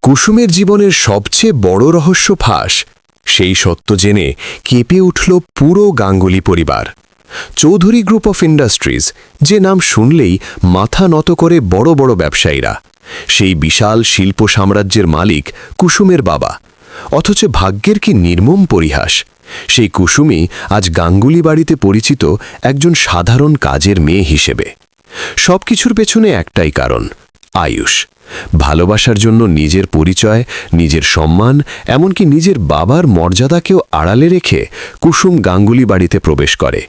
কুসুমের জীবনের সবচেয়ে বড় রহস্য ফাঁস সেই সত্য জেনে কেঁপে উঠল পুরো গাঙ্গুলি পরিবার। চৌধুরী গ্রুপ অফ ইন্ডাস্ট্রিজ, যে নাম শুনলেই মাথা নত করে বড় বড় ব্যবসায়ীরা, সেই বিশাল শিল্প সাম্রাজ্যের মালিক কুসুমের বাবা। অথচ ভাগ্যের কি নির্মম পরিহাস, সেই কুসুমই আজ গাঙ্গুলি বাড়িতে পরিচিত একজন সাধারণ কাজের মেয়ে হিসেবে। সবকিছুর পেছনে একটাই কারণ, আয়ুষ। ভালোবাসার জন্য নিজের পরিচয়, নিজের সম্মান, এমনকি নিজের বাবার মর্যাদাকেও আড়ালে রেখে কুসুম গাঙ্গুলি বাড়িতে প্রবেশ করে।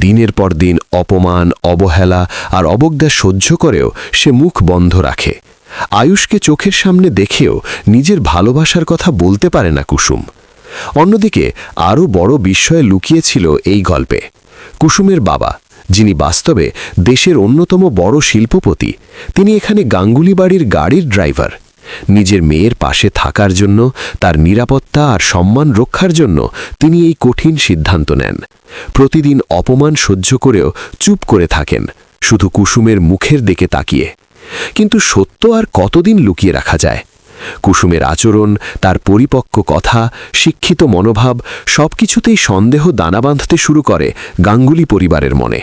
দিনের পর দিন অপমান, অবহেলা আর অবজ্ঞা সহ্য করেও সে মুখ বন্ধ রাখে। আয়ুষকে চোখের সামনে দেখেও নিজের ভালোবাসার কথা বলতে পারে না কুসুম। অন্যদিকে আরও বড় বিস্ময় লুকিয়েছিল এই গল্পে। কুসুমের বাবা, যিনি বাস্তবে দেশের অন্যতম বড় শিল্পপতি, তিনি এখানে গাঙ্গুলি বাড়ির গাড়ির ড্রাইভার। নিজের মেয়ের পাশে থাকার জন্য, তার নিরাপত্তা আর সম্মান রক্ষার জন্য তিনি এই কঠিন সিদ্ধান্ত নেন। প্রতিদিন অপমান সহ্য করেও চুপ করে থাকেন, শুধু কুসুমের মুখের দিকে তাকিয়ে। কিন্তু সত্য আর কতদিন লুকিয়ে রাখা যায়? কুসুমের আচরণ, তার পরিপক্ক কথা, শিক্ষিত মনোভাব, সবকিছুতেই সন্দেহ দানা বাঁধতে শুরু করে গাঙ্গুলি পরিবারের মনে।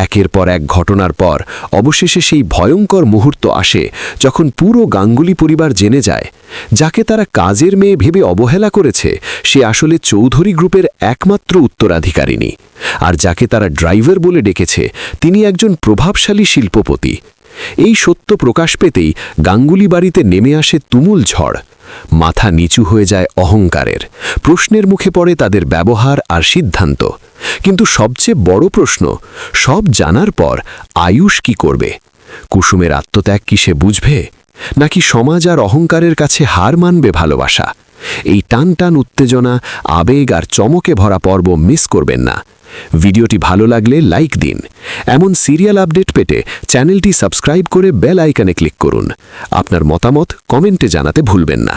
একের পর এক ঘটনার পর অবশেষে সেই ভয়ঙ্কর মুহূর্ত আসে যখন পুরো গাঙ্গুলি পরিবার জেনে যায়, যাকে তারা কাজের মেয়ে ভেবে অবহেলা করেছে সে আসলে চৌধুরী গ্রুপের একমাত্র উত্তরাধিকারিণী। আর যাকে তারা ড্রাইভার বলে ডেকেছে, তিনি একজন প্রভাবশালী শিল্পপতি। এই সত্য প্রকাশ পেতেই গাঙ্গুলি বাড়িতে নেমে আসে তুমুল ঝড়। মাথা নিচু হয়ে যায় অহংকারের, প্রশ্নের মুখে পড়ে তাদের ব্যবহার আর সিদ্ধান্ত। কিন্তু সবচেয়ে বড় প্রশ্ন, সব জানার পর আয়ুষ কি করবে? কুসুমের আত্মত্যাগ কি সে বুঝবে, নাকি সমাজ আর অহংকারের কাছে হার মানবে ভালোবাসা? এই টান টান উত্তেজনা, আবেগ আর চমকে ভরা পর্ব মিস করবেন না। ভিডিওটি ভালো লাগলে লাইক দিন। এমন সিরিয়াল আপডেট পেতে চ্যানেলটি সাবস্ক্রাইব করে বেল আইকনে ক্লিক করুন। আপনার মতামত কমেন্টে জানাতে ভুলবেন না।